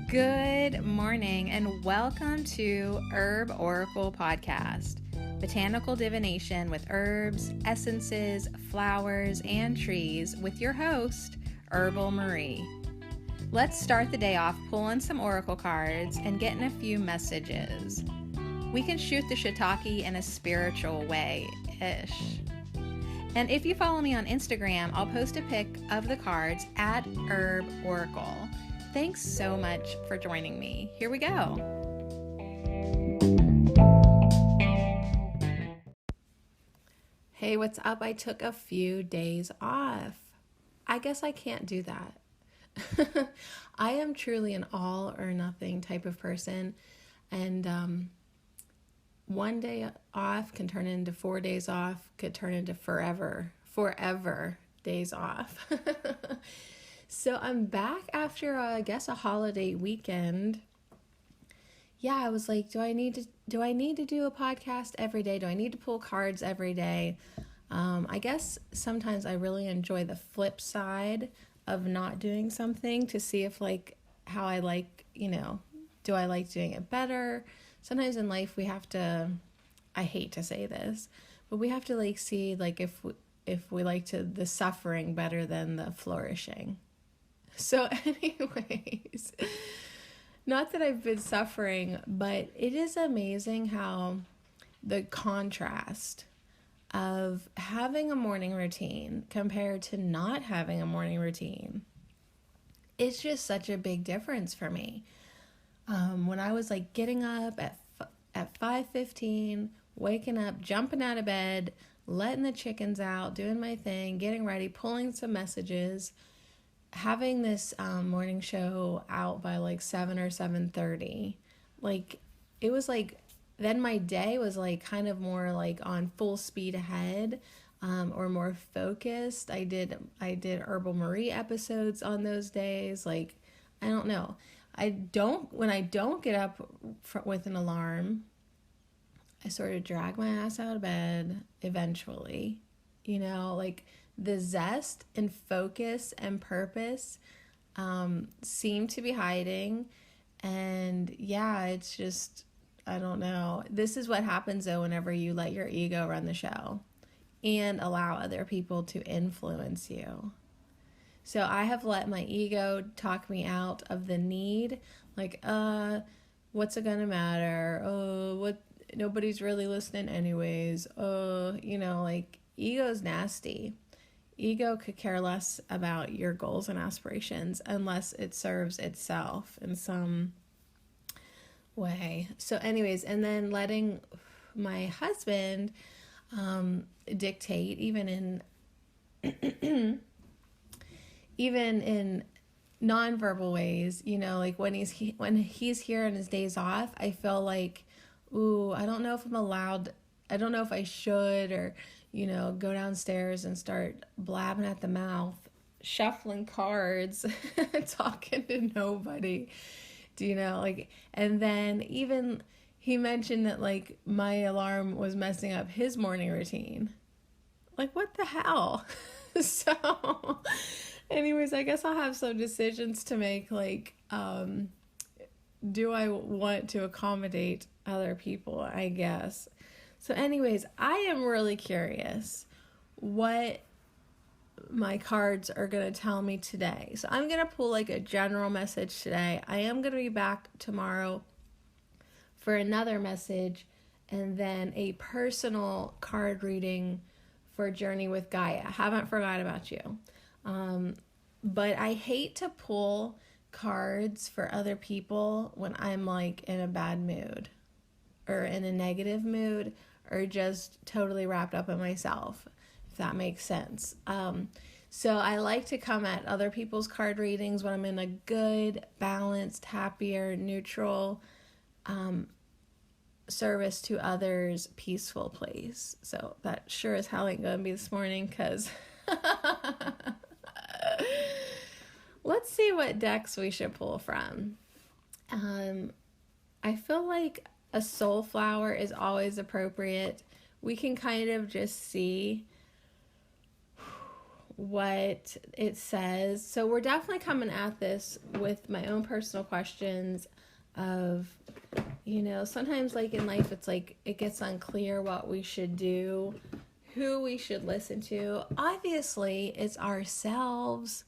Good morning and welcome to Herb Oracle Podcast, botanical divination with herbs, essences, flowers, and trees with your host, Herbal Marie. Let's start the day off pulling some oracle cards and getting a few messages. We can shoot the shiitake in a spiritual way-ish. And if you follow me on Instagram, I'll post a pic of the cards at Herb Oracle. Thanks so much for joining me. Here we go. Hey, what's up? I took a few days off. I guess I can't do that. I am truly an all or nothing type of person. And one day off can turn into 4 days off, could turn into forever days off. So I'm back after, I guess, a holiday weekend. Yeah, I was like, do I need to do a podcast every day? Do I need to pull cards every day? I guess sometimes I really enjoy the flip side of not doing something to see if how I do I like doing it better? Sometimes in life we have to, I hate to say this, but we have to see if we like the suffering better than the flourishing. So anyways, not that I've been suffering, but it is amazing how the contrast of having a morning routine compared to not having a morning routine, it's just such a big difference for me. When I was getting up at 5:15, waking up, jumping out of bed, letting the chickens out, doing my thing, getting ready, pulling some messages, having this morning show out by 7 or 7:30, it was then my day was kind of more on full speed ahead, or more focused. I did Herbal Marie episodes on those days. I don't know. When I don't get up with an alarm, I sort of drag my ass out of bed eventually, the zest and focus and purpose seem to be hiding. And yeah, it's just, I don't know. This is what happens though whenever you let your ego run the show and allow other people to influence you. So I have let my ego talk me out of the need, what's it gonna matter? Oh, nobody's really listening anyways. Ego's nasty. Ego could care less about your goals and aspirations unless it serves itself in some way. So anyways, and then letting my husband dictate even in nonverbal ways, when he's here on his days off, I feel ooh, I don't know if I'm allowed, I don't know if I should, or go downstairs and start blabbing at the mouth, shuffling cards, talking to nobody. And then even he mentioned that my alarm was messing up his morning routine. What the hell? So anyways, I guess I'll have some decisions to make, do I want to accommodate other people, I guess. So anyways, I am really curious what my cards are going to tell me today. So I'm going to pull a general message today. I am going to be back tomorrow for another message and then a personal card reading for Journey with Gaia. I haven't forgot about you. But I hate to pull cards for other people when I'm in a bad mood or in a negative mood or just totally wrapped up in myself, if that makes sense. So I like to come at other people's card readings when I'm in a good, balanced, happier, neutral, service to others, peaceful place. So that sure as hell ain't gonna be this morning, because let's see what decks we should pull from. I feel a soul flower is always appropriate. We can kind of just see what it says. So we're definitely coming at this with my own personal questions of, sometimes like in life, it's like it gets unclear what we should do, who we should listen to. Obviously, it's ourselves.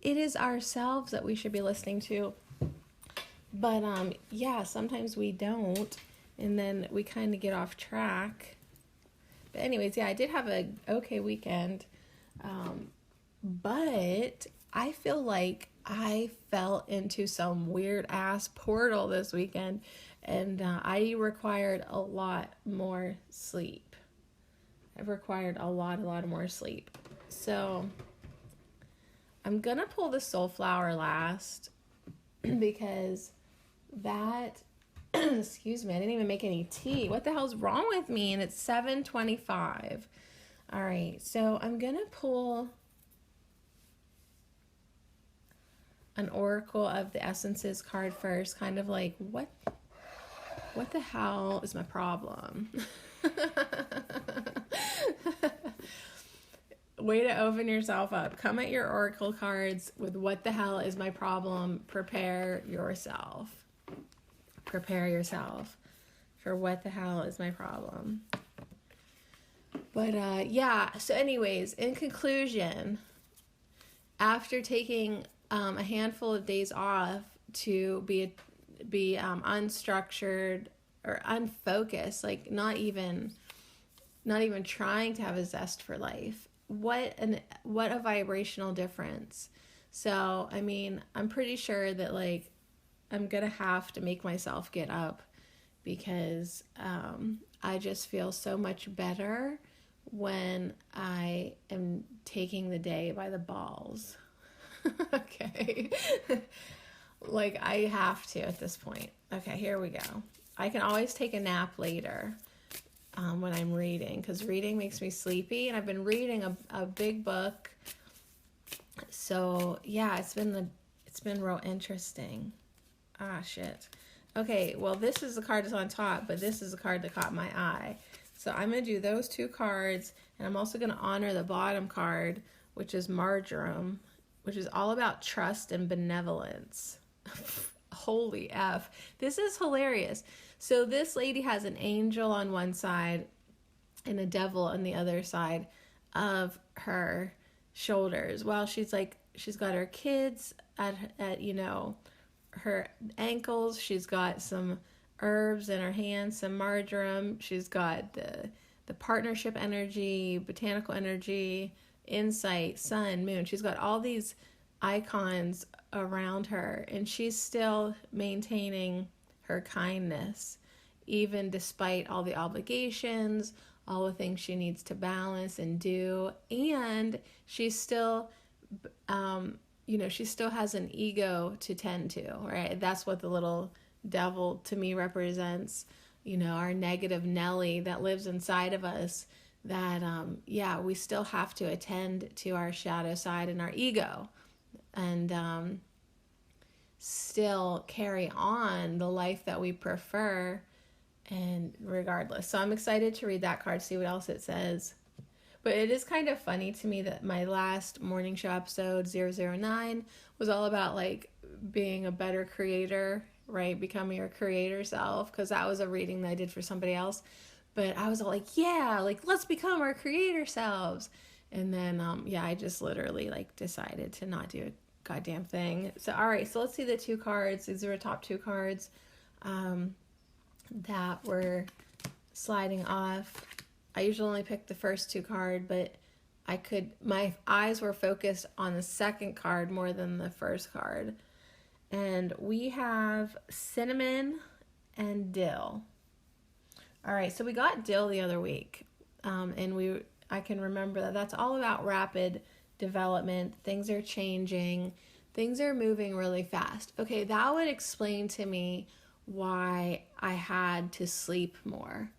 It is ourselves that we should be listening to. But yeah, sometimes we don't, and then we kind of get off track. But anyways, yeah, I did have a okay weekend. But I feel like I fell into some weird ass portal this weekend, and I required a lot more sleep. I've required a lot more sleep. So I'm gonna pull the Soulflower last because that, excuse me, I didn't even make any tea. What the hell's wrong with me? And it's 7:25. All right, so I'm gonna pull an Oracle of the Essences card first, kind of like what the hell is my problem? Way to open yourself up. Come at your Oracle cards with what the hell is my problem. Prepare yourself. Prepare yourself for what the hell is my problem. But yeah, so anyways, in conclusion, after taking a handful of days off to be unstructured or unfocused, like not even trying to have a zest for life, what a vibrational difference. So I mean, I'm pretty sure that like I'm gonna have to make myself get up because I just feel so much better when I am taking the day by the balls. Okay. Like I have to at this point. Okay, here we go. I can always take a nap later when I'm reading, because reading makes me sleepy, and I've been reading a big book. So yeah, it's been real interesting. Ah, shit. Okay, well, this is the card that's on top, but this is the card that caught my eye. So I'm going to do those two cards, and I'm also going to honor the bottom card, which is Marjoram, which is all about trust and benevolence. Holy F. This is hilarious. So this lady has an angel on one side and a devil on the other side of her shoulders. While she's got her kids at her ankles. She's got some herbs in her hands, some marjoram. She's got the partnership energy, botanical energy, insight, sun, moon. She's got all these icons around her, and she's still maintaining her kindness, even despite all the obligations, all the things she needs to balance and do. And she's still she still has an ego to tend to, right? That's what the little devil to me represents, our negative Nelly that lives inside of us, that, we still have to attend to our shadow side and our ego, and still carry on the life that we prefer, and regardless. So I'm excited to read that card, see what else it says. But it is kind of funny to me that my last morning show episode, 009, was all about like being a better creator, right? Becoming your creator self, because that was a reading that I did for somebody else. But I was all like, yeah, like let's become our creator selves. And then, I just literally like decided to not do a goddamn thing. So, all right, so let's see the two cards. These are the top two cards that were sliding off. I usually only pick the first two cards, but my eyes were focused on the second card more than the first card. And we have cinnamon and dill. All right, so we got dill the other week. And I can remember that that's all about rapid development. Things are changing. Things are moving really fast. Okay, that would explain to me why I had to sleep more.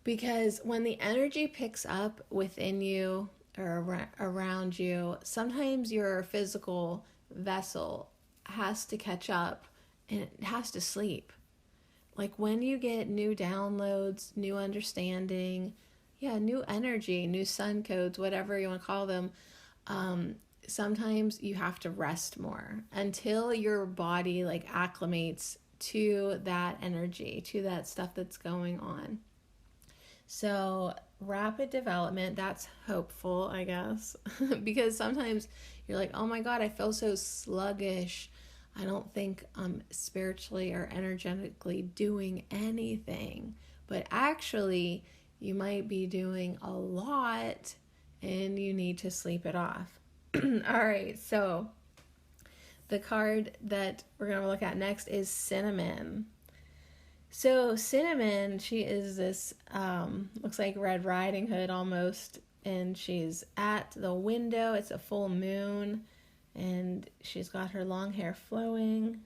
Because when the energy picks up within you or around you, sometimes your physical vessel has to catch up and it has to sleep. Like when you get new downloads, new understanding, new energy, new sun codes, whatever you want to call them, sometimes you have to rest more until your body like acclimates to that energy, to that stuff that's going on. So, rapid development, that's hopeful, I guess, because sometimes you're like, oh my God, I feel so sluggish. I don't think I'm spiritually or energetically doing anything. But actually, you might be doing a lot and you need to sleep it off. All right, so the card that we're going to look at next is Cinnamon. So Cinnamon, she is this, looks like Red Riding Hood almost, and she's at the window. It's a full moon, and she's got her long hair flowing.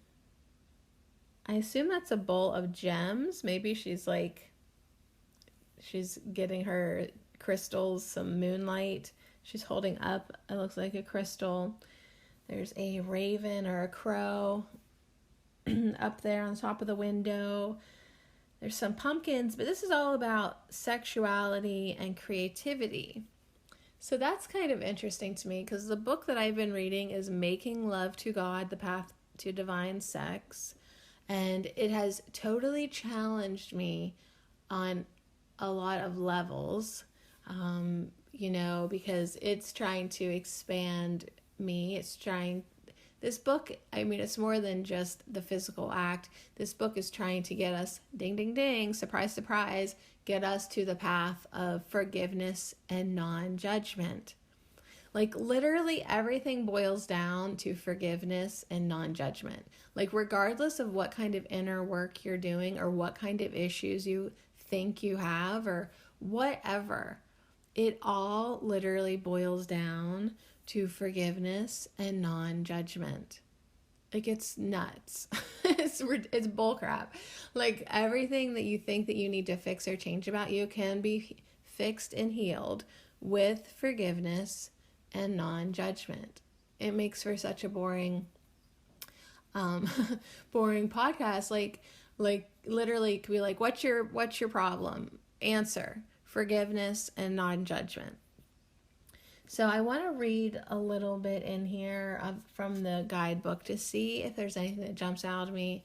I assume that's a bowl of gems. Maybe she's getting her crystals some moonlight. She's holding up, it looks like a crystal. There's a raven or a crow up there on the top of the window. There's some pumpkins, but this is all about sexuality and creativity. So that's kind of interesting to me because the book that I've been reading is Making Love to God, The Path to Divine Sex. And it has totally challenged me on a lot of levels, because it's trying to expand me. This book, it's more than just the physical act. This book is trying to get us, ding, ding, ding, surprise, surprise, get us to the path of forgiveness and non-judgment. Like literally everything boils down to forgiveness and non-judgment. Like regardless of what kind of inner work you're doing or what kind of issues you think you have or whatever, it all literally boils down to forgiveness and non-judgment. Like it's nuts. it's bullcrap. Like everything that you think that you need to fix or change about you can be fixed and healed with forgiveness and non-judgment. It makes for such a boring podcast. Like literally it could be like, what's your problem? Answer: forgiveness and non-judgment. So I want to read a little bit in here from the guidebook to see if there's anything that jumps out at me.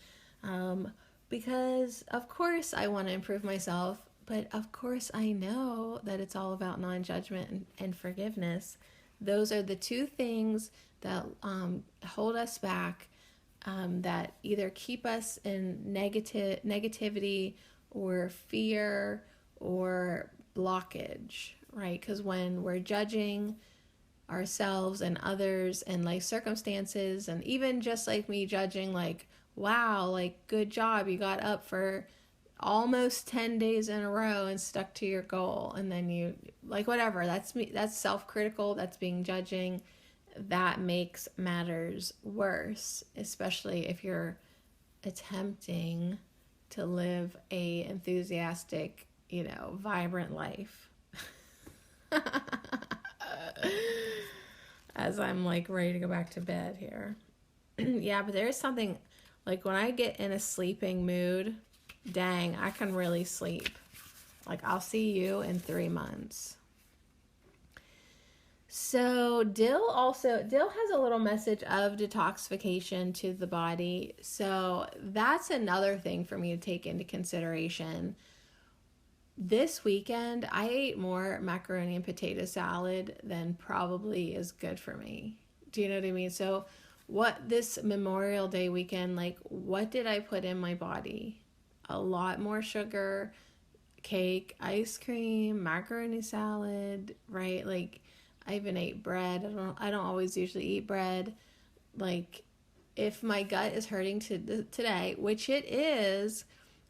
Because of course I want to improve myself, but of course I know that it's all about non-judgment and forgiveness. Those are the two things that hold us back, that either keep us in negativity or fear or blockage, right? Because when we're judging ourselves and others and like circumstances, and even just like me judging, like, wow, like good job, you got up for almost 10 days in a row and stuck to your goal, and then you like whatever, that's me, that's self-critical, that's being judging. That makes matters worse, especially if you're attempting to live a enthusiastic, vibrant life. As I'm like ready to go back to bed here. Yeah, but there is something like when I get in a sleeping mood, dang, I can really sleep. Like I'll see you in 3 months. So Dill has a little message of detoxification to the body. So that's another thing for me to take into consideration. This weekend, I ate more macaroni and potato salad than probably is good for me. Do you know what I mean? So this Memorial Day weekend, like what did I put in my body? A lot more sugar, cake, ice cream, macaroni salad, right? Like I even ate bread. I don't always usually eat bread. Like if my gut is hurting today, which it is,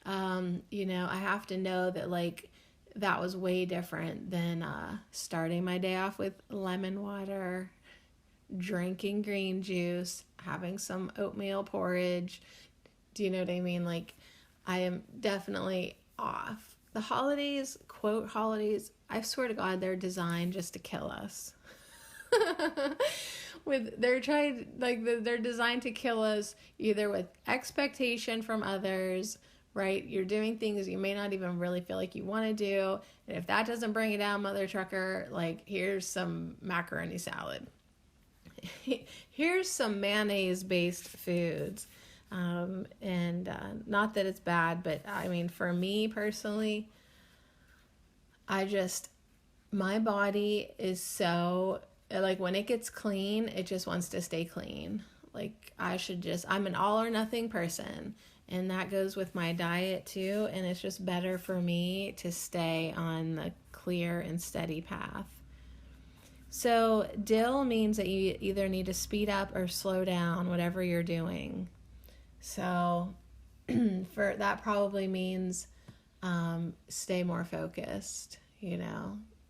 I have to know that like that was way different than starting my day off with lemon water, drinking green juice, having some oatmeal porridge. Do you know what I mean? Like I am definitely off. The holidays, quote holidays, I swear to God, they're designed just to kill us. They're designed to kill us either with expectation from others, right? You're doing things you may not even really feel like you want to do. And if that doesn't bring you down, mother trucker, like, here's some macaroni salad. Here's some mayonnaise-based foods. And not that it's bad, but I mean, for me personally, my body is so, like, when it gets clean, it just wants to stay clean. Like, I'm an all or nothing person. And that goes with my diet too. And it's just better for me to stay on the clear and steady path. So dill means that you either need to speed up or slow down whatever you're doing. So for that probably means stay more focused,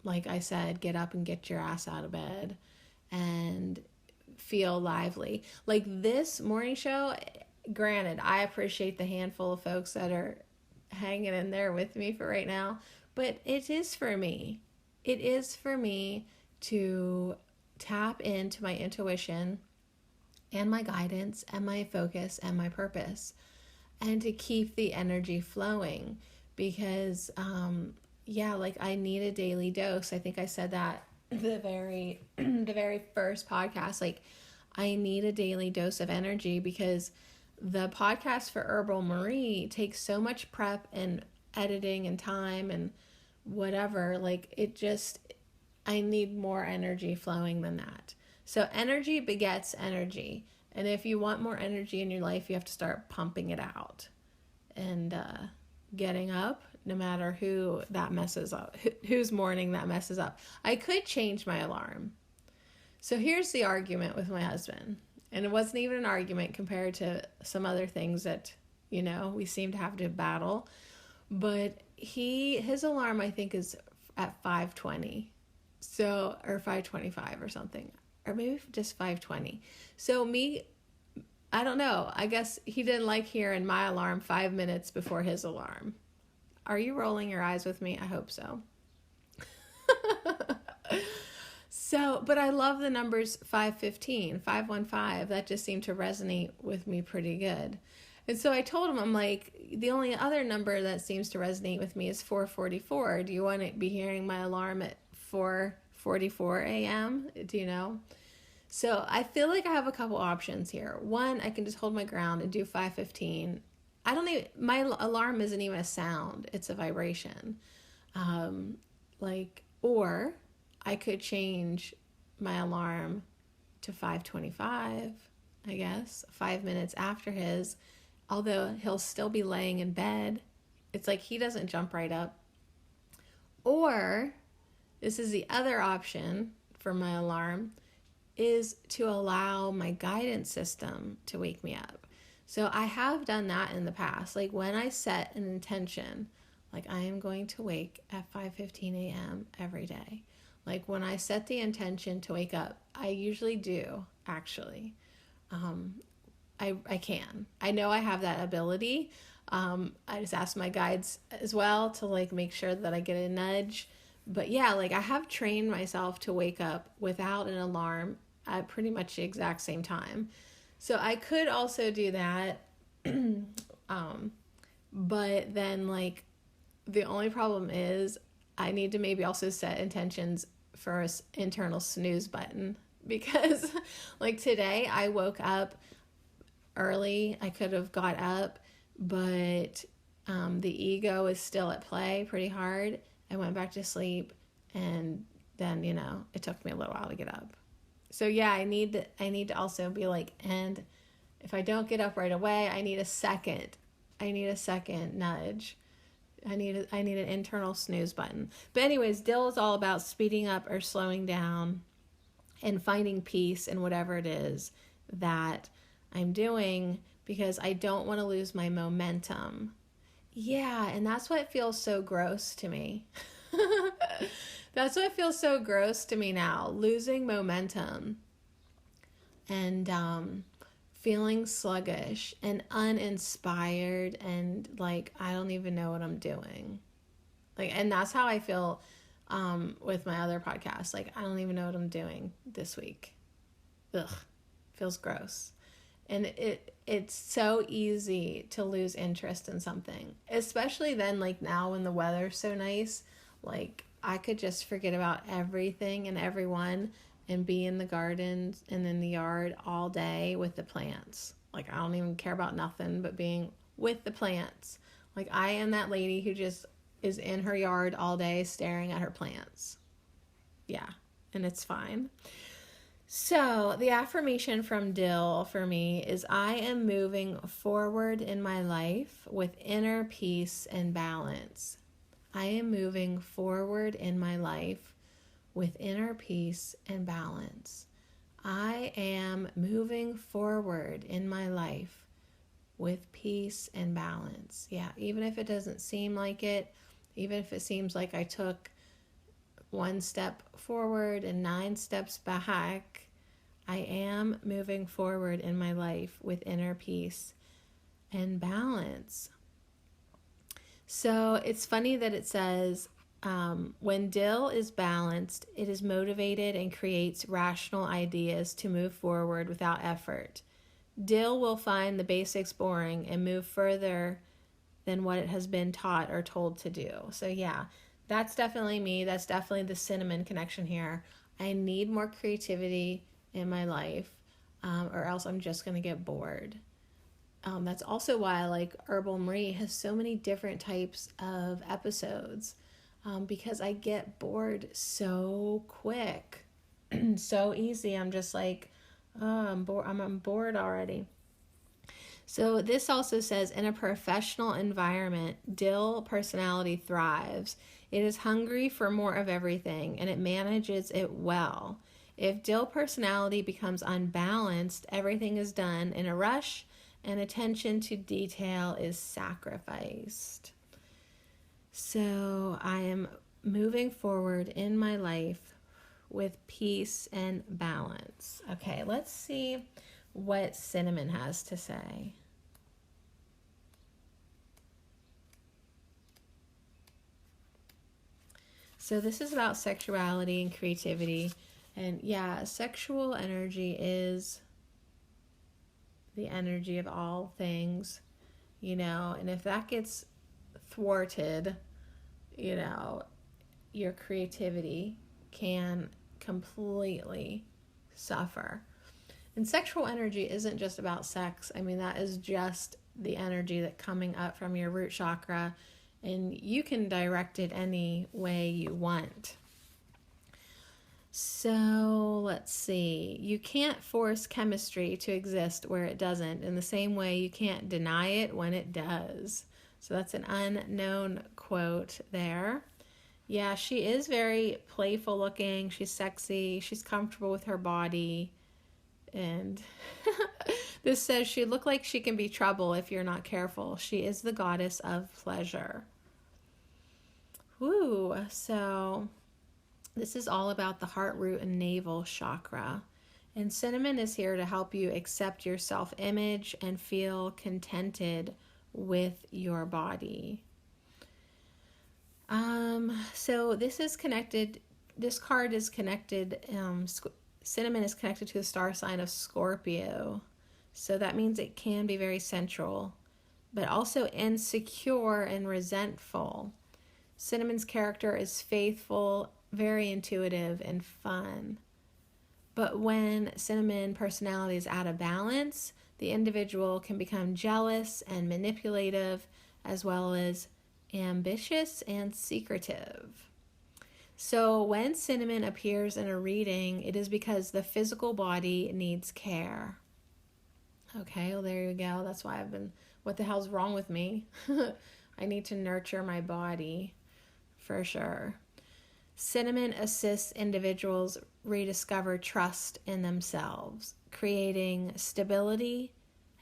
Like I said, get up and get your ass out of bed and feel lively. Like this morning show, granted, I appreciate the handful of folks that are hanging in there with me for right now, but it is for me. It is for me to tap into my intuition and my guidance and my focus and my purpose, and to keep the energy flowing because, like, I need a daily dose. I think I said that the very first podcast. Like, I need a daily dose of energy because the podcast for Herbal Marie takes so much prep and editing and time and whatever. Like, I need more energy flowing than that. So energy begets energy. And if you want more energy in your life, you have to start pumping it out and getting up, no matter who that messes up, whose morning that messes up. I could change my alarm. So here's the argument with my husband. And it wasn't even an argument compared to some other things that, we seem to have to battle. But his alarm, I think, is at 5:20. So, or 5:25 or something. Or maybe just 5:20. So I don't know. I guess he didn't like hearing my alarm 5 minutes before his alarm. Are you rolling your eyes with me? I hope so. So, but I love the numbers 515, 515. That just seemed to resonate with me pretty good. And so I told him, I'm like, the only other number that seems to resonate with me is 4:44. Do you want to be hearing my alarm at 4:44 a.m.? Do you know? So I feel like I have a couple options here. One, I can just hold my ground and do 5:15. My alarm isn't even a sound. It's a vibration. Or I could change my alarm to 5:25, I guess, 5 minutes after his, although he'll still be laying in bed. It's like he doesn't jump right up. Or, this is the other option for my alarm, is to allow my guidance system to wake me up. So I have done that in the past. Like when I set an intention, like I am going to wake at 5:15 a.m. every day. Like when I set the intention to wake up, I usually do, actually. I can. I know I have that ability. I just ask my guides as well to like make sure that I get a nudge. But yeah, like I have trained myself to wake up without an alarm at pretty much the exact same time. So I could also do that. But then like the only problem is I need to maybe also set intentions for an internal snooze button, because like today I woke up early. I could have got up, but the ego is still at play pretty hard. I went back to sleep, and then, it took me a little while to get up. So yeah, I need to also be like, and if I don't get up right away, I need a second nudge. I need an internal snooze button. But anyways, dill is all about speeding up or slowing down and finding peace in whatever it is that I'm doing, because I don't want to lose my momentum. Yeah, and that's what feels so gross to me. That's what feels so gross to me now, losing momentum and feeling sluggish and uninspired and like I don't even know what I'm doing. Like, and that's how I feel with my other podcast. Like, I don't even know what I'm doing this week. Ugh, feels gross. And it's so easy to lose interest in something, especially then, like now when the weather's so nice. Like I could just forget about everything and everyone and be in the garden and in the yard all day with the plants. Like I don't even care about nothing but being with the plants. Like I am that lady who just is in her yard all day staring at her plants. Yeah, and it's fine. So, the affirmation from Dill for me is I am moving forward in my life with inner peace and balance. I am moving forward in my life with inner peace and balance. I am moving forward in my life with peace and balance. Yeah, even if it doesn't seem like it, even if it seems like I took one step forward and 9 steps back, I am moving forward in my life with inner peace and balance. So it's funny that it says, when Dill is balanced, it is motivated and creates rational ideas to move forward without effort. Dill will find the basics boring and move further than what it has been taught or told to do. So yeah, that's definitely me. That's definitely the cinnamon connection here. I need more creativity in my life, or else I'm just going to get bored. That's also why I like Herbal Marie has so many different types of episodes, because I get bored so quick, so easy. I'm just like, oh, I'm bored. I'm bored already. So this also says, in a professional environment, Dill personality thrives. It is hungry for more of everything, and it manages it well. If Dill personality becomes unbalanced, everything is done in a rush, and attention to detail is sacrificed. So I am moving forward in my life with peace and balance. Okay, let's see what Cinnamon has to say. So this is about sexuality and creativity. And yeah, sexual energy is the energy of all things, and if that gets thwarted, your creativity can completely suffer. And sexual energy isn't just about sex. I mean, that is just the energy that coming up from your root chakra, and you can direct it any way you want. So let's see. You can't force chemistry to exist where it doesn't, in the same way you can't deny it when it does. So that's an unknown quote there. Yeah, she is very playful looking. She's sexy. She's comfortable with her body. And this says she look like she can be trouble if you're not careful. She is the goddess of pleasure. Woo, so this is all about the heart, root, and navel chakra. And Cinnamon is here to help you accept your self-image and feel contented with your body. So this card is connected, Cinnamon is connected to the star sign of Scorpio. So that means it can be very sensual, but also insecure and resentful. Cinnamon's character is faithful, very intuitive, and fun. But when Cinnamon personality is out of balance, the individual can become jealous and manipulative, as well as ambitious and secretive. So when Cinnamon appears in a reading, it is because the physical body needs care. Okay, well, there you go. That's why what the hell's wrong with me? I need to nurture my body, for sure. Cinnamon assists individuals rediscover trust in themselves, creating stability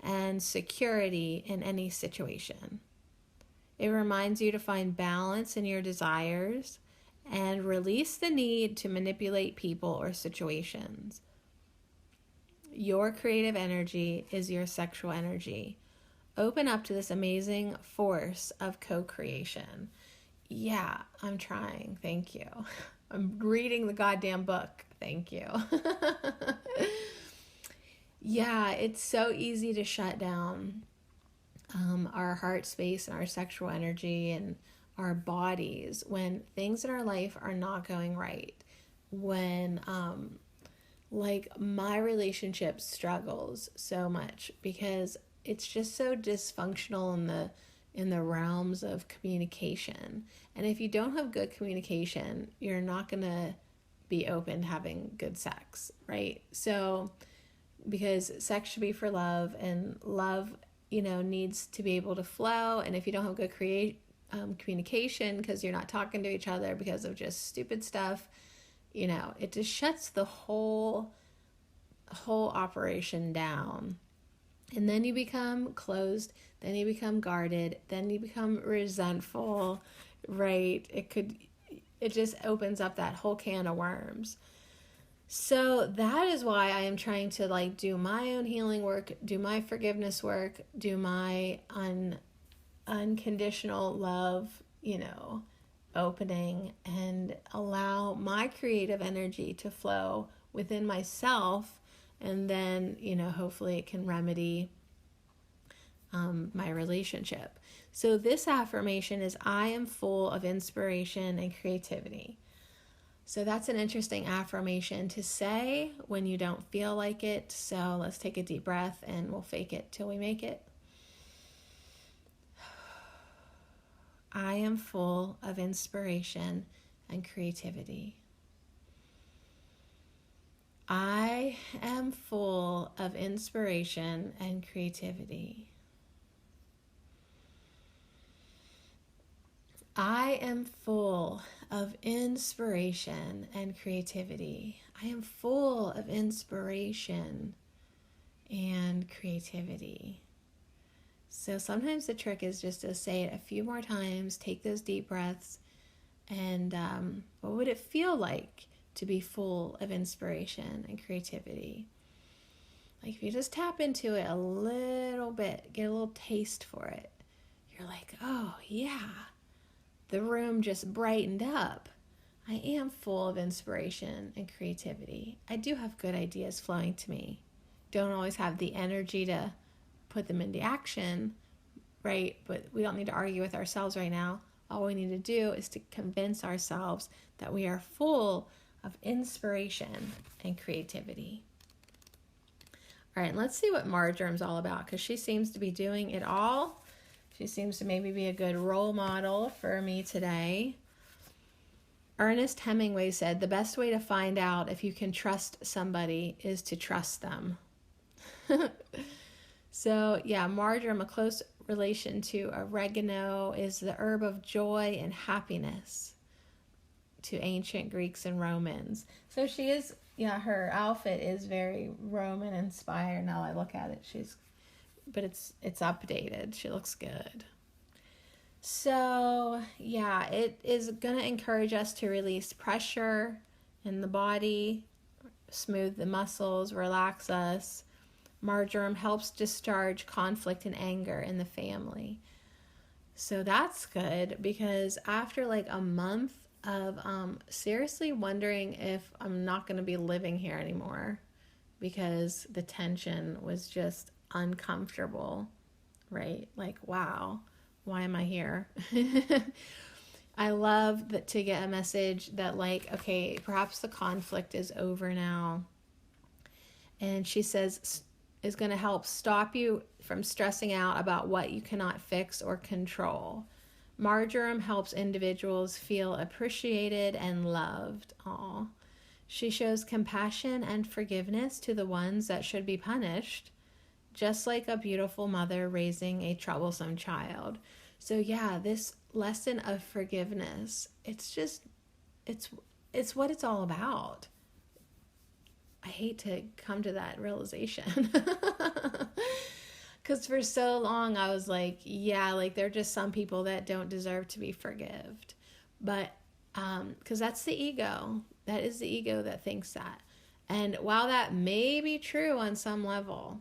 and security in any situation. It reminds you to find balance in your desires and release the need to manipulate people or situations. Your creative energy is your sexual energy. Open up to this amazing force of co-creation. Yeah, I'm trying. Thank you. I'm reading the goddamn book. Thank you. Yeah, it's so easy to shut down our heart space and our sexual energy and our bodies when things in our life are not going right. When, like, my relationship struggles so much because it's just so dysfunctional in the realms of communication. And if you don't have good communication, you're not going to be open to having good sex, right? So because sex should be for love, and love, needs to be able to flow. And if you don't have good communication because you're not talking to each other because of just stupid stuff, it just shuts the whole operation down. And then you become closed, then you become guarded, then you become resentful, right? It just opens up that whole can of worms. So that is why I am trying to like do my own healing work, do my forgiveness work, do my unconditional love, opening, and allow my creative energy to flow within myself. And then, hopefully it can remedy my relationship. So this affirmation is, I am full of inspiration and creativity. So that's an interesting affirmation to say when you don't feel like it. So let's take a deep breath and we'll fake it till we make it. I am full of inspiration and creativity. I am full of inspiration and creativity. I am full of inspiration and creativity. I am full of inspiration and creativity. So sometimes the trick is just to say it a few more times, take those deep breaths, and what would it feel like to be full of inspiration and creativity? Like if you just tap into it a little bit, get a little taste for it, you're like, oh yeah, the room just brightened up. I am full of inspiration and creativity. I do have good ideas flowing to me. Don't always have the energy to put them into action, right? But we don't need to argue with ourselves right now. All we need to do is to convince ourselves that we are full of inspiration and creativity. All right, let's see what Marjorie's all about, because she seems to be doing it all. She seems to maybe be a good role model for me today. Ernest Hemingway said, the best way to find out if you can trust somebody is to trust them. So yeah, marjoram, a close relation to oregano, is the herb of joy and happiness to ancient Greeks and Romans. So she is, her outfit is very Roman inspired. Now I look at it, but it's updated. She looks good. So yeah, it is going to encourage us to release pressure in the body, smooth the muscles, relax us. Marjoram helps discharge conflict and anger in the family. So that's good, because after like a month of seriously wondering if I'm not going to be living here anymore because the tension was just uncomfortable, right? Like, wow, why am I here? I love that, to get a message that like, okay, perhaps the conflict is over now. And she says is going to help stop you from stressing out about what you cannot fix or control. Marjoram helps individuals feel appreciated and loved. Aww. She shows compassion and forgiveness to the ones that should be punished, just like a beautiful mother raising a troublesome child. So yeah, this lesson of forgiveness, it's what it's all about. I hate to come to that realization. Because for so long I was like, yeah, like there are just some people that don't deserve to be forgiven. But because that's the ego. That is the ego that thinks that. And while that may be true on some level,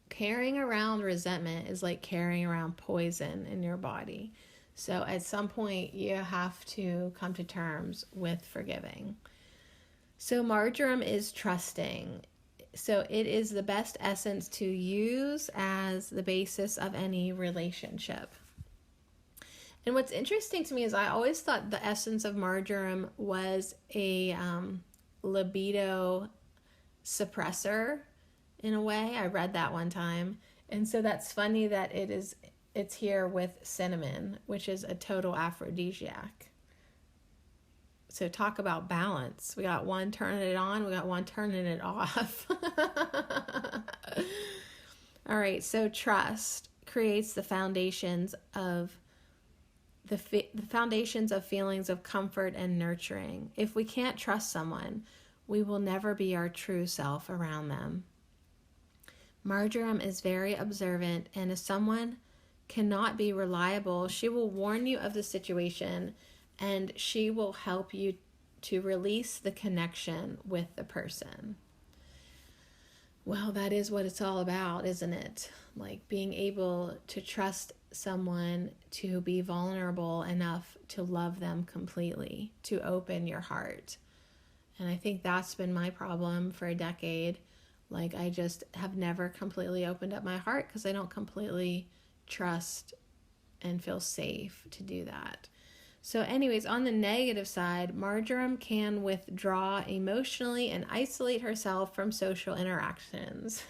carrying around resentment is like carrying around poison in your body. So at some point you have to come to terms with forgiving. So marjoram is trusting. So it is the best essence to use as the basis of any relationship. And what's interesting to me is I always thought the essence of marjoram was a libido suppressor in a way. I read that one time. And so that's funny that it's here with cinnamon, which is a total aphrodisiac. So talk about balance. We got one turning it on, we got one turning it off. All right, so trust creates the foundations of feelings of comfort and nurturing. If we can't trust someone, we will never be our true self around them. Marjoram is very observant, and if someone cannot be reliable, she will warn you of the situation, and she will help you to release the connection with the person. Well, that is what it's all about, isn't it? Like being able to trust someone, to be vulnerable enough to love them completely, to open your heart. And I think that's been my problem for a decade. Like I just have never completely opened up my heart because I don't completely trust and feel safe to do that. So anyways, on the negative side, marjoram can withdraw emotionally and isolate herself from social interactions.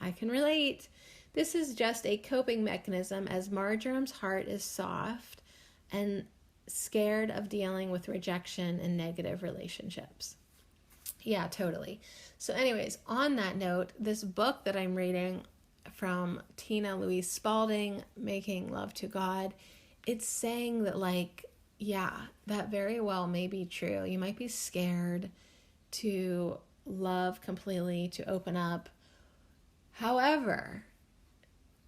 I can relate. This is just a coping mechanism as marjoram's heart is soft and scared of dealing with rejection and negative relationships. Yeah, totally. So anyways, on that note, this book that I'm reading from Tina Louise Spalding, Making Love to God, it's saying that that very well may be true. You might be scared to love completely, to open up. However,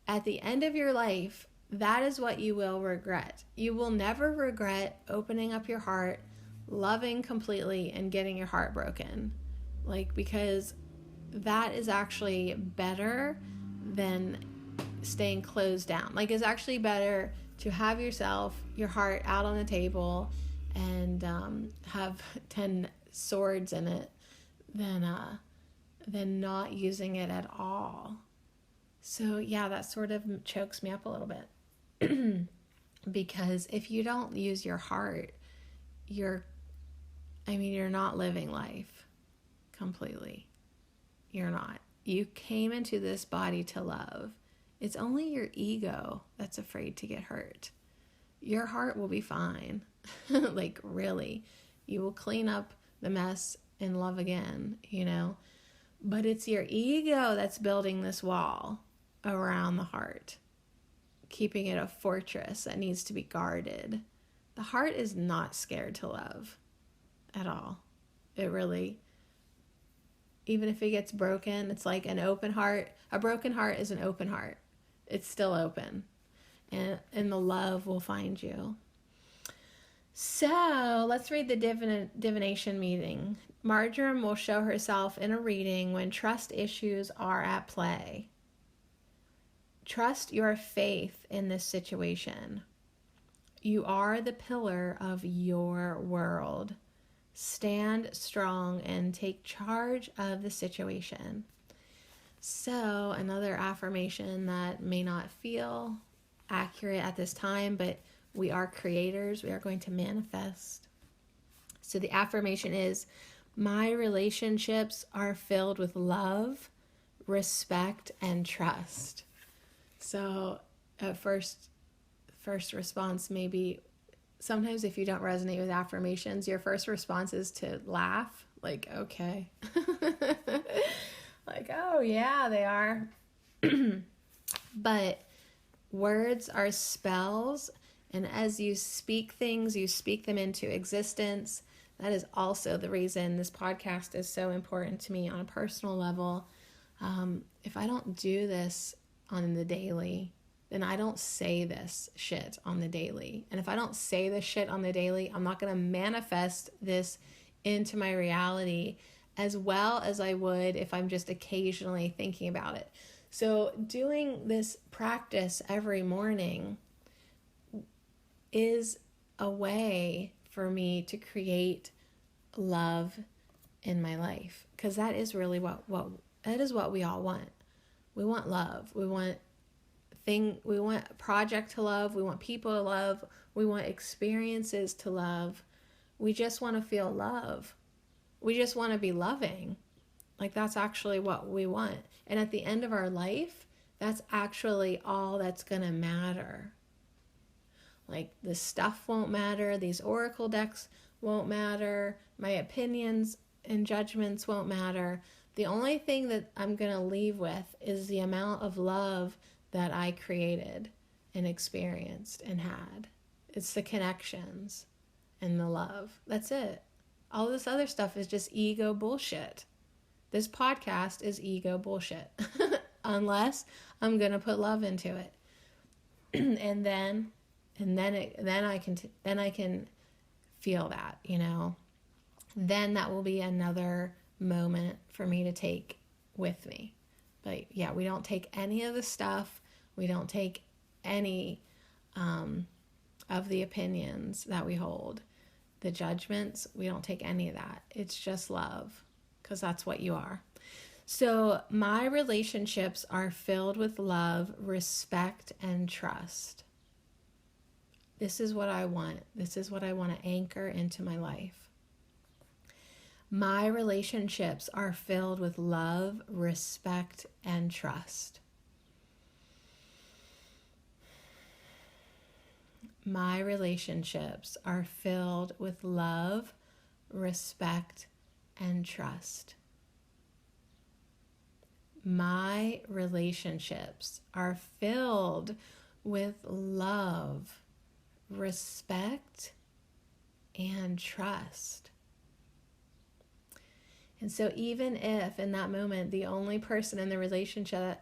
at the end of your life, that is what you will regret. You will never regret opening up your heart, loving completely, and getting your heart broken. Because that is actually better than staying closed down. It's actually better to have your heart out on the table and have 10 swords in it than not using it at all. So yeah, that sort of chokes me up a little bit. Because if you don't use your heart, you're not living life completely. You're not. You came into this body to love. It's only your ego that's afraid to get hurt. Your heart will be fine. Really. You will clean up the mess and love again, But it's your ego that's building this wall around the heart, keeping it a fortress that needs to be guarded. The heart is not scared to love at all. It really, even if it gets broken, it's like an open heart. A broken heart is an open heart. It's still open, and the love will find you. So let's read the divination meeting. Marjoram will show herself in a reading when trust issues are at play. Trust your faith in this situation. You are the pillar of your world. Stand strong and take charge of the situation. So, another affirmation that may not feel accurate at this time, but we are creators. We are going to manifest. So the affirmation is, my relationships are filled with love, respect, and trust. So at first response, maybe sometimes if you don't resonate with affirmations, your first response is to laugh. Okay. Oh yeah, they are. But words are spells, and as you speak things, you speak them into existence. That is also the reason this podcast is so important to me on a personal level. If I don't do this on the daily, then I don't say this shit on the daily. And if I don't say this shit on the daily, I'm not going to manifest this into my reality as well as I would if I'm just occasionally thinking about it. So doing this practice every morning is a way for me to create love in my life, because that is really what that is what we all want. We want love. We want a project to love. We want people to love. We want experiences to love. We just want to feel love. We just want to be loving. Like, that's actually what we want. And at the end of our life, that's actually all that's going to matter. Like, the stuff won't matter. These oracle decks won't matter. My opinions and judgments won't matter. The only thing that I'm going to leave with is the amount of love that I created and experienced and had. It's the connections and the love. That's it. All this other stuff is just ego bullshit. This podcast is ego bullshit. Unless I'm going to put love into it. and then I can feel that, you know. Then that will be another moment for me to take with me. But yeah, we don't take any of the stuff. We don't take any of the opinions that we hold. The judgments, we don't take any of that. It's just love, because that's what you are. So my relationships are filled with love, respect, and trust. This is what I want. This is what I want to anchor into my life. My relationships are filled with love, respect, and trust. My relationships are filled with love, respect, and trust. My relationships are filled with love, respect, and trust. And so even if in that moment the only person in the relationship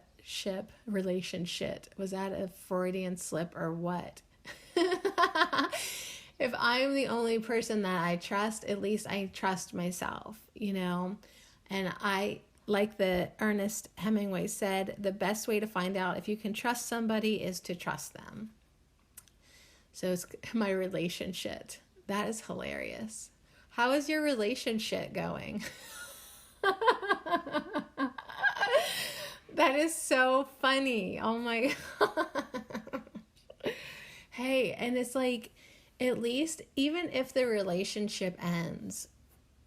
was that a Freudian slip or what? If I'm the only person that I trust, at least I trust myself, you know? And like the Ernest Hemingway said, the best way to find out if you can trust somebody is to trust them. So it's my relationship. That is hilarious. How is your relationship going? That is so funny. Oh my God. Hey, and it's like, at least, even if the relationship ends,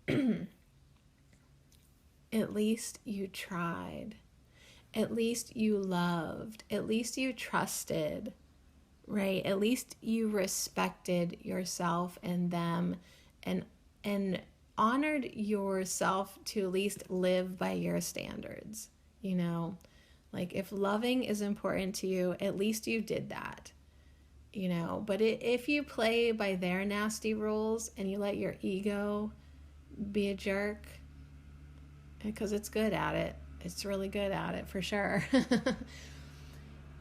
at least you tried. At least you loved. At least you trusted, right? At least you respected yourself and them and honored yourself to at least live by your standards, you know? Like, if loving is important to you, at least you did that. You know, but if you play by their nasty rules and you let your ego be a jerk, because it's good at it, it's really good at it for sure.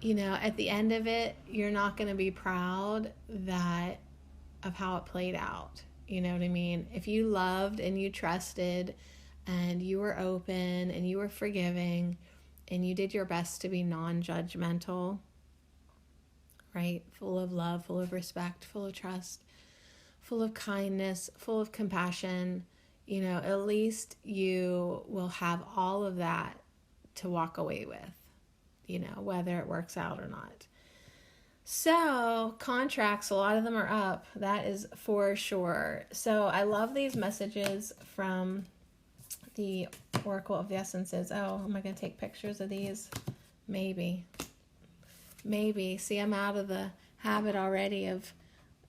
You know, at the end of it, you're not going to be proud of how it played out. You know what I mean? If you loved and you trusted and you were open and you were forgiving and you did your best to be non-judgmental, right? Full of love, full of respect, full of trust, full of kindness, full of compassion, you know, at least you will have all of that to walk away with, you know, whether it works out or not. So contracts, a lot of them are up. That is for sure. So I love these messages from the Oracle of the Essences. Oh, am I going to take pictures of these? Maybe. See, I'm out of the habit already of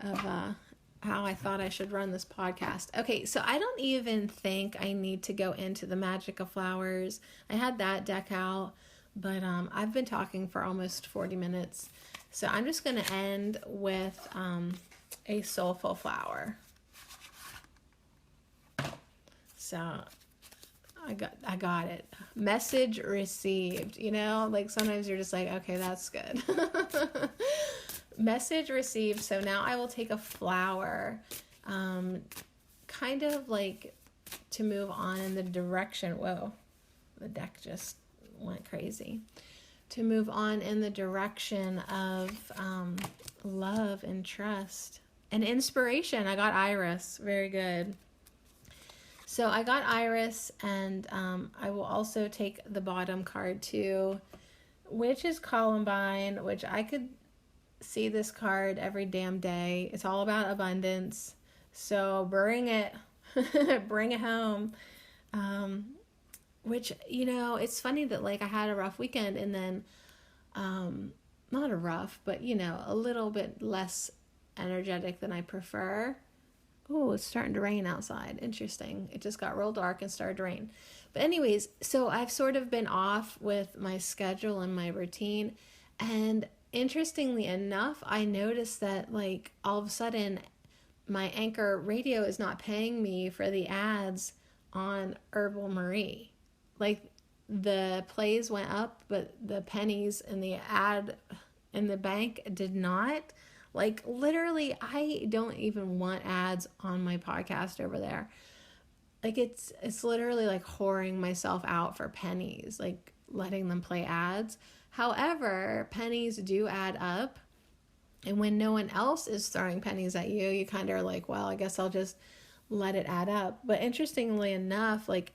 how I thought I should run this podcast. Okay, so I don't even think I need to go into the Magic of Flowers. I had that deck out, but I've been talking for almost 40 minutes. So I'm just going to end with a soulful flower. So I got it. Message received. You know, like sometimes you're just like, okay, that's good. Message received. So now I will take a flower, kind of like to move on in the direction. Whoa, the deck just went crazy. To move on in the direction of love and trust and inspiration. I got Iris. Very good. So I got Iris, and I will also take the bottom card too, which is Columbine, which I could see this card every damn day. It's all about abundance. So bring it, bring it home. Which, it's funny that like I had a rough weekend, and then, not a rough, but a little bit less energetic than I prefer. Oh, it's starting to rain outside. Interesting. It just got real dark and started to rain. But anyways, so I've sort of been off with my schedule and my routine. And interestingly enough, I noticed that like all of a sudden my Anchor Radio is not paying me for the ads on Herbal Marie. Like the plays went up, but the pennies in the ad in the bank did not. Like literally, I don't even want ads on my podcast over there. Like it's literally like whoring myself out for pennies, like letting them play ads. However, pennies do add up. And when no one else is throwing pennies at you, you kind of are like, well, I guess I'll just let it add up. But interestingly enough, like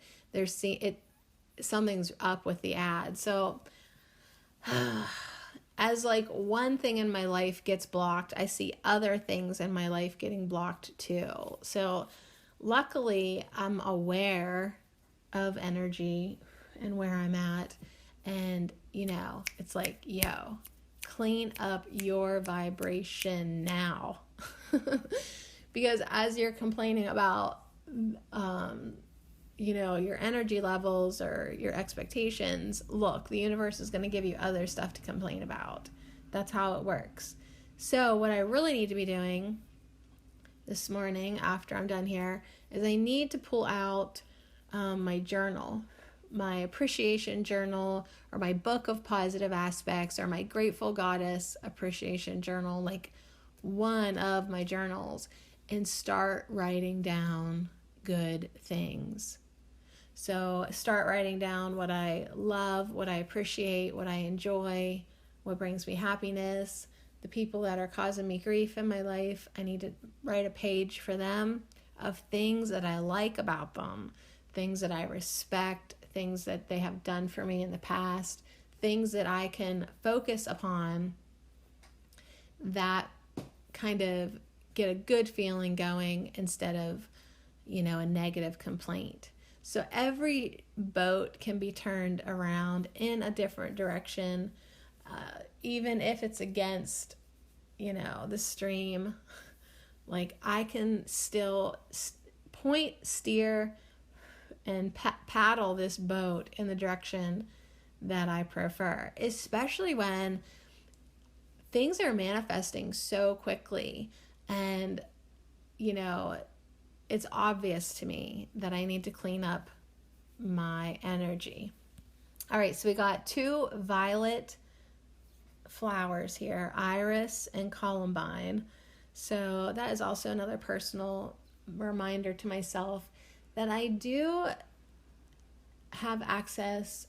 something's up with the ad. So as like one thing in my life gets blocked, I see other things in my life getting blocked too. So luckily I'm aware of energy and where I'm at. And, it's like, clean up your vibration now. Because as you're complaining about, your energy levels or your expectations, look, the universe is going to give you other stuff to complain about. That's how it works. So what I really need to be doing this morning after I'm done here is I need to pull out my journal, my appreciation journal, or my book of positive aspects, or my Grateful Goddess appreciation journal, like one of my journals, and start writing down good things. So start writing down what I love, what I appreciate, what I enjoy, what brings me happiness, the people that are causing me grief in my life. I need to write a page for them of things that I like about them, things that I respect, things that they have done for me in the past, things that I can focus upon that kind of get a good feeling going instead of, a negative complaint. So every boat can be turned around in a different direction, even if it's against, the stream. Like I can still point, steer, and paddle this boat in the direction that I prefer, especially when things are manifesting so quickly. And, it's obvious to me that I need to clean up my energy. All right, so we got two violet flowers here, Iris and Columbine. So that is also another personal reminder to myself that I do have access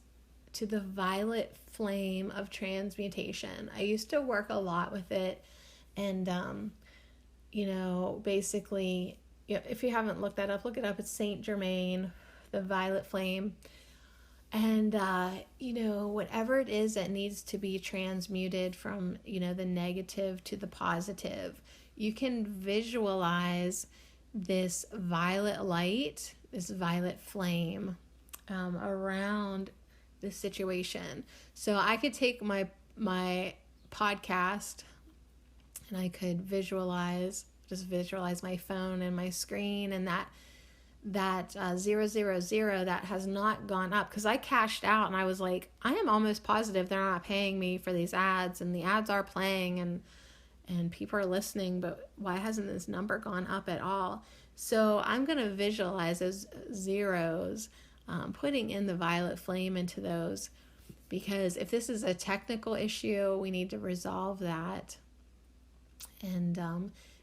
to the violet flame of transmutation. I used to work a lot with it, and basically, if you haven't looked that up, look it up. It's Saint Germain, the violet flame. And, whatever it is that needs to be transmuted from, the negative to the positive, you can visualize this violet light, this violet flame around this situation. So I could take my podcast and I could visualize my phone and my screen, and that 000 that has not gone up, because I cashed out and I was like, I am almost positive they're not paying me for these ads, and the ads are playing and people are listening, but why hasn't this number gone up at all? So I'm going to visualize those zeros, putting in the violet flame into those, because if this is a technical issue, we need to resolve that. And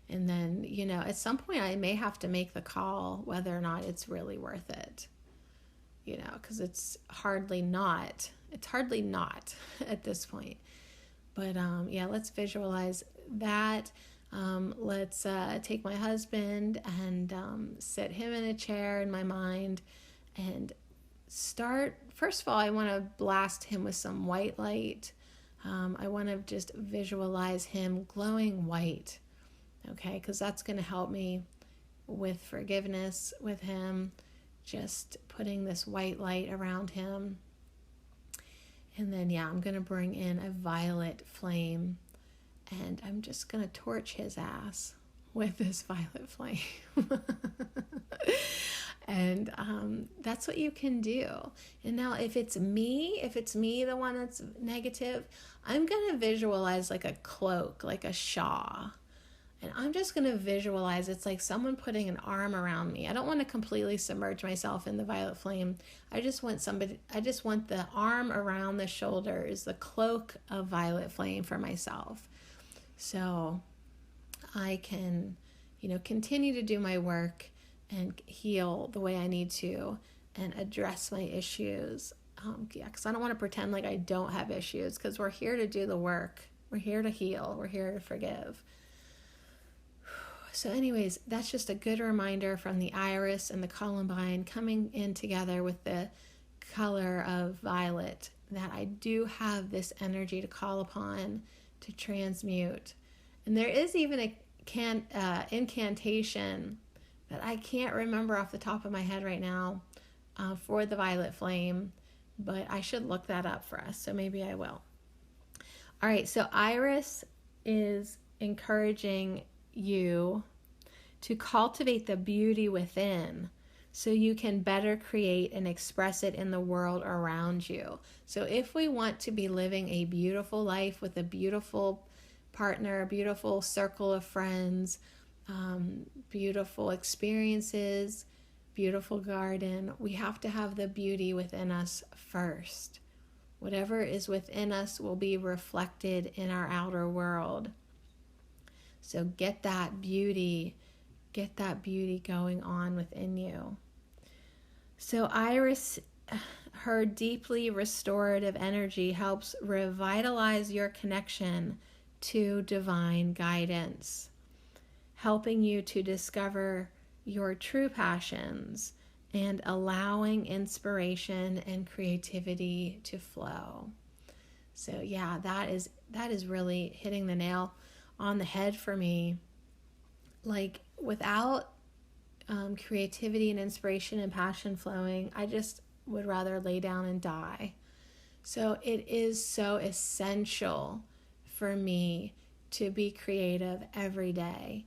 then, at some point I may have to make the call whether or not it's really worth it, because it's hardly not at this point. But let's visualize that. Let's take my husband and sit him in a chair in my mind and start. First of all, I want to blast him with some white light. I want to just visualize him glowing white, okay? Because that's going to help me with forgiveness with him, just putting this white light around him. And then, I'm going to bring in a violet flame, and I'm just going to torch his ass with this violet flame. And that's what you can do. And now if it's me the one that's negative, I'm going to visualize like a cloak, like a shawl. And I'm just going to visualize it's like someone putting an arm around me. I don't want to completely submerge myself in the violet flame. I just want the arm around the shoulders, the cloak of violet flame for myself. So I can, continue to do my work and heal the way I need to and address my issues. Because I don't want to pretend like I don't have issues, because we're here to do the work. We're here to heal. We're here to forgive. So anyways, that's just a good reminder from the iris and the columbine coming in together with the color of violet, that I do have this energy to call upon, to transmute. And there is even a incantation that I can't remember off the top of my head right now for the violet flame, but I should look that up for us, so maybe I will. All right, so Iris is encouraging you to cultivate the beauty within so you can better create and express it in the world around you. So if we want to be living a beautiful life with a beautiful partner, a beautiful circle of friends, beautiful experiences, beautiful garden, we have to have the beauty within us first. Whatever is within us will be reflected in our outer world. So get that beauty going on within you. So Iris, her deeply restorative energy helps revitalize your connection to divine guidance, helping you to discover your true passions and allowing inspiration and creativity to flow. So that is really hitting the nail on the head for me. Like, without creativity and inspiration and passion flowing, I just would rather lay down and die. So it is so essential for me to be creative every day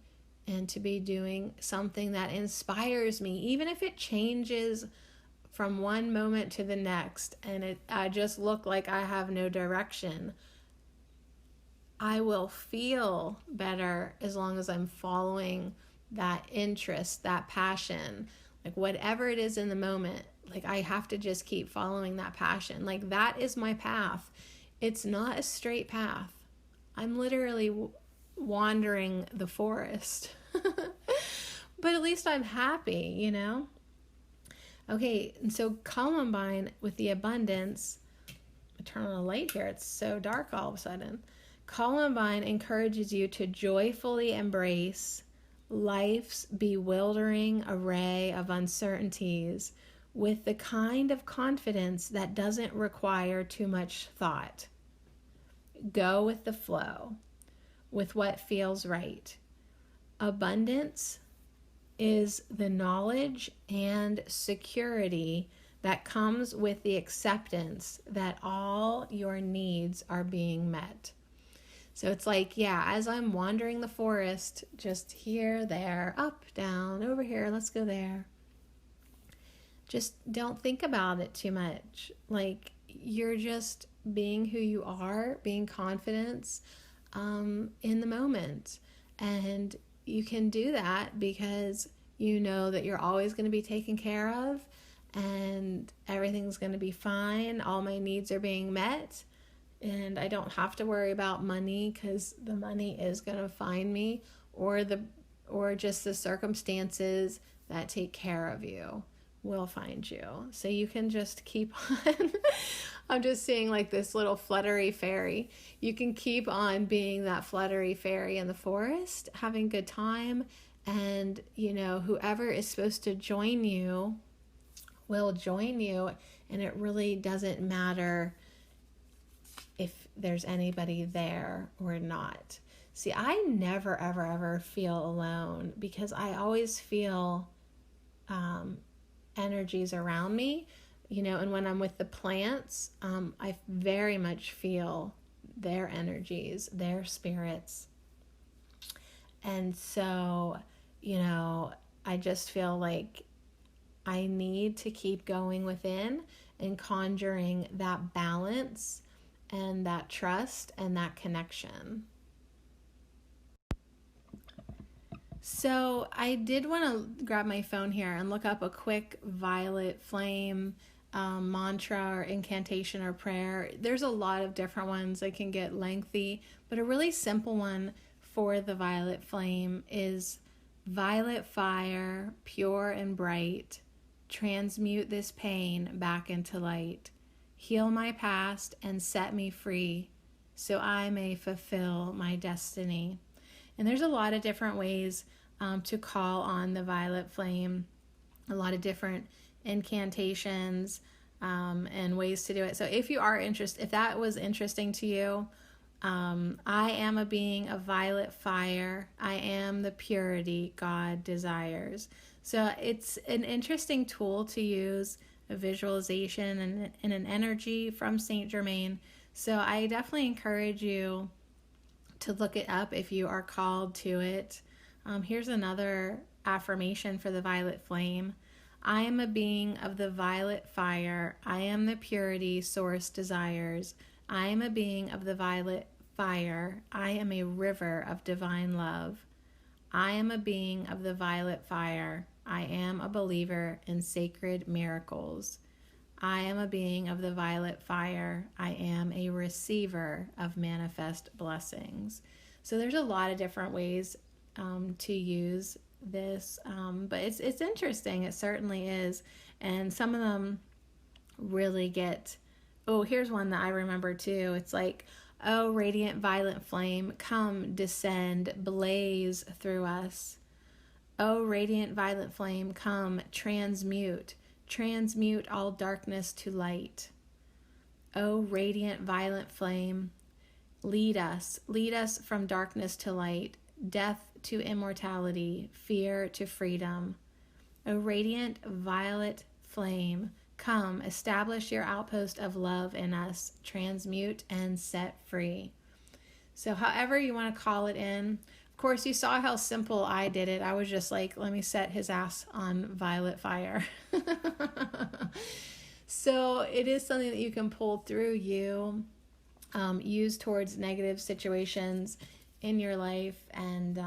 and to be doing something that inspires me, even if it changes from one moment to the next and I just look like I have no direction. I will feel better as long as I'm following that interest, that passion, like whatever it is in the moment. Like, I have to just keep following that passion. Like, that is my path. It's not a straight path. I'm literally wandering the forest. But at least I'm happy, Okay, and so Columbine with the abundance, I turn on a light here, it's so dark all of a sudden. Columbine encourages you to joyfully embrace life's bewildering array of uncertainties with the kind of confidence that doesn't require too much thought. Go with the flow, with what feels right. Abundance is the knowledge and security that comes with the acceptance that all your needs are being met. So it's like, as I'm wandering the forest, just here, there, up, down, over here, let's go there. Just don't think about it too much. Like, you're just being who you are, being confident in the moment. And you can do that because you know that you're always going to be taken care of and everything's going to be fine. All my needs are being met. And I don't have to worry about money because the money is going to find me, or just the circumstances that take care of you will find you. So you can just keep on. I'm just seeing like this little fluttery fairy. You can keep on being that fluttery fairy in the forest, having a good time. And, whoever is supposed to join you will join you. And it really doesn't matter if there's anybody there or not. See, I never, ever, ever feel alone because I always feel energies around me, and when I'm with the plants, I very much feel their energies, their spirits. And so, I just feel like I need to keep going within and conjuring that balance and that trust and that connection. So I did want to grab my phone here and look up a quick violet flame mantra or incantation or prayer. There's a lot of different ones that can get lengthy, but a really simple one for the violet flame is: violet fire, pure and bright, transmute this pain back into light. Heal my past and set me free so I may fulfill my destiny. And there's a lot of different ways to call on the violet flame, a lot of different incantations and ways to do it. So if you are interested, if that was interesting to you, I am a being of violet fire. I am the purity God desires. So it's an interesting tool to use, a visualization and an energy from Saint Germain. So I definitely encourage you to look it up if you are called to it. Here's another affirmation for the violet flame. I am a being of the violet fire. I am the purity source desires. I am a being of the violet fire. I am a river of divine love. I am a being of the violet fire. I am a believer in sacred miracles. I am a being of the violet fire. I am a receiver of manifest blessings. So there's a lot of different ways to use this, but it's interesting. It certainly is. And some of them really get, here's one that I remember too. It's like, oh, radiant violet flame, come, descend, blaze through us. Oh, radiant violet flame, come, transmute all darkness to light. Oh, radiant violet flame, lead us from darkness to light, death to immortality, fear to freedom. O radiant violet flame, come, establish your outpost of love in us, transmute and set free. So however you want to call it in. Of course, you saw how simple I did it. I was just like, let me set his ass on violet fire. So it is something that you can pull through you, use towards negative situations in your life. And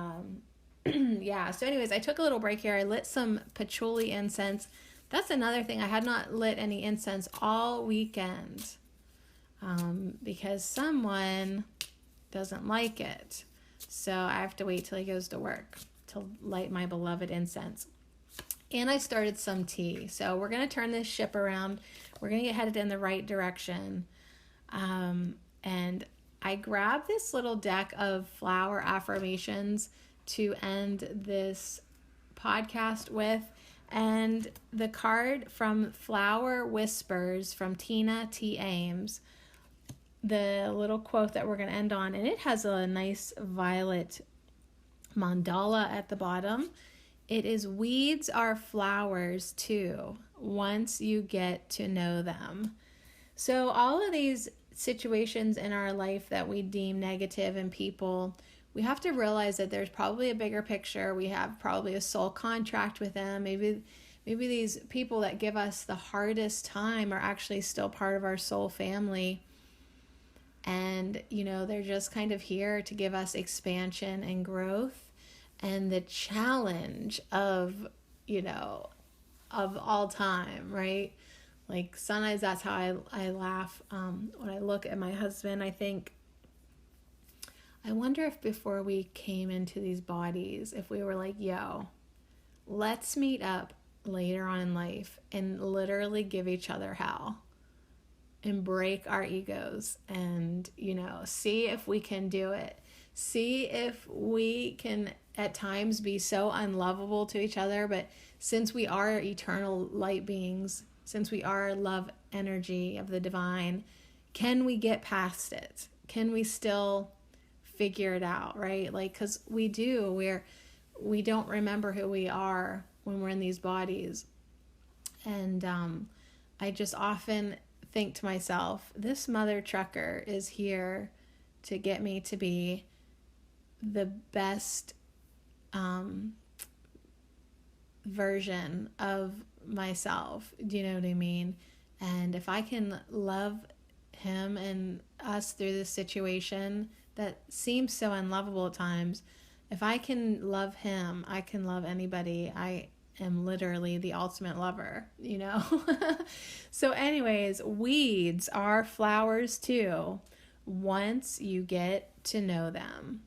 yeah, so anyways, I took a little break here. I lit some patchouli incense. That's another thing. I had not lit any incense all weekend because someone doesn't like it. So I have to wait till he goes to work to light my beloved incense. And I started some tea. So we're going to turn this ship around. We're going to get headed in the right direction. And I grabbed this little deck of flower affirmations to end this podcast with. And the card from Flower Whispers from Tina T. Ames, the little quote that we're going to end on, and it has a nice violet mandala at the bottom. It is, weeds are flowers too, once you get to know them. So all of these situations in our life that we deem negative in people, we have to realize that there's probably a bigger picture. We have probably a soul contract with them. Maybe these people that give us the hardest time are actually still part of our soul family. And, they're just kind of here to give us expansion and growth and the challenge of all time, right? Like sometimes that's how I laugh when I look at my husband. I think, I wonder if before we came into these bodies, if we were like, yo, let's meet up later on in life and literally give each other hell and break our egos and, see if we can do it. See if we can at times be so unlovable to each other, but since we are eternal light beings, since we are love energy of the divine, can we get past it? Can we still figure it out, right? Because we don't remember who we are when we're in these bodies. And I just often think to myself, this mother trucker is here to get me to be the best version of myself. Do you know what I mean? And if I can love him and us through this situation that seems so unlovable at times, if I can love him, I can love anybody. I am literally the ultimate lover, So anyways, weeds are flowers too, once you get to know them.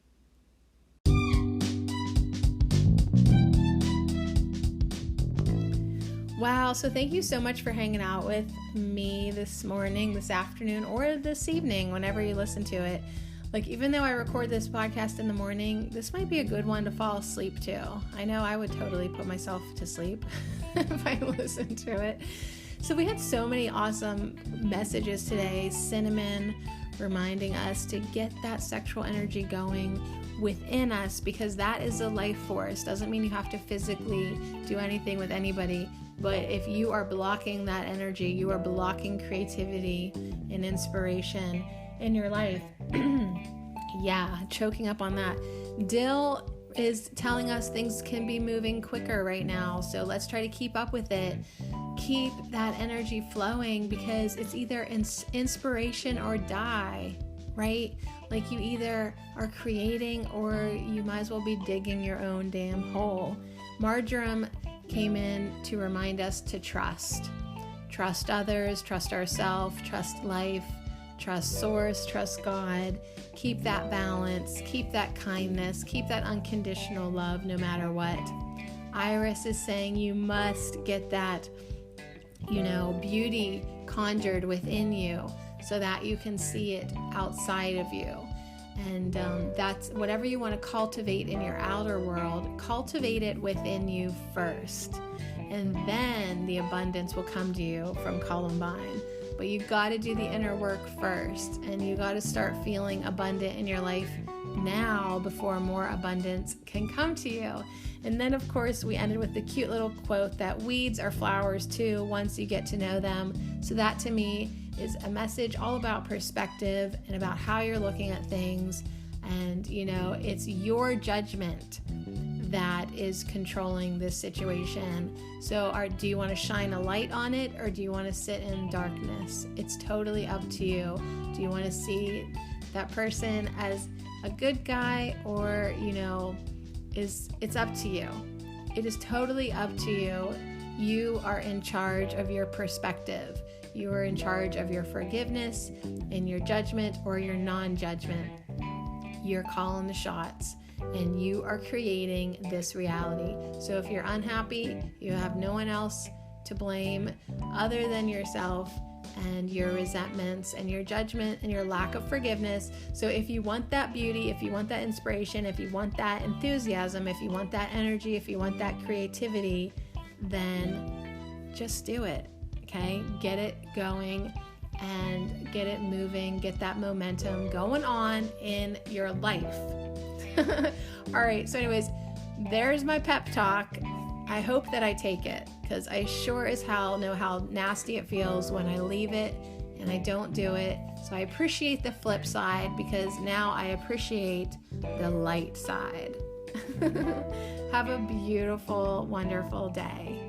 Wow, so thank you so much for hanging out with me this morning, this afternoon, or this evening, whenever you listen to it. Even though I record this podcast in the morning, this might be a good one to fall asleep to. I know I would totally put myself to sleep if I listened to it. So we had so many awesome messages today. Cinnamon reminding us to get that sexual energy going within us, because that is a life force. Doesn't mean you have to physically do anything with anybody, but if you are blocking that energy, you are blocking creativity and inspiration in your life. Yeah, choking up on that. Dill is telling us things can be moving quicker right now, so let's try to keep up with it. Keep that energy flowing, because it's either inspiration or die, right? You either are creating or you might as well be digging your own damn hole. Marjoram came in to remind us to trust others, trust ourselves, trust life, trust source, trust God. Keep that balance, keep that kindness, keep that unconditional love no matter what. Iris is saying you must get that, beauty conjured within you so that you can see it outside of you. And that's whatever you want to cultivate in your outer world, cultivate it within you first. And then the abundance will come to you from Columbine. But you've got to do the inner work first, and you got to start feeling abundant in your life now before more abundance can come to you. And then, of course, we ended with the cute little quote that weeds are flowers too once you get to know them. So that to me is a message all about perspective and about how you're looking at things. And, it's your judgment that is controlling this situation. So do you want to shine a light on it, or do you want to sit in darkness? It's totally up to you. Do you want to see that person as a good guy, or, it's up to you. It is totally up to you. You are in charge of your perspective. You are in charge of your forgiveness and your judgment or your non-judgment. You're calling the shots, and you are creating this reality. So if you're unhappy, you have no one else to blame other than yourself and your resentments and your judgment and your lack of forgiveness. So if you want that beauty, if you want that inspiration, if you want that enthusiasm, if you want that energy, if you want that creativity, then just do it, okay? Get it going and get it moving, get that momentum going on in your life. All right, so anyways, there's my pep talk. I hope that I take it, because I sure as hell know how nasty it feels when I leave it and I don't do it. So I appreciate the flip side, because now I appreciate the light side. Have a beautiful, wonderful day.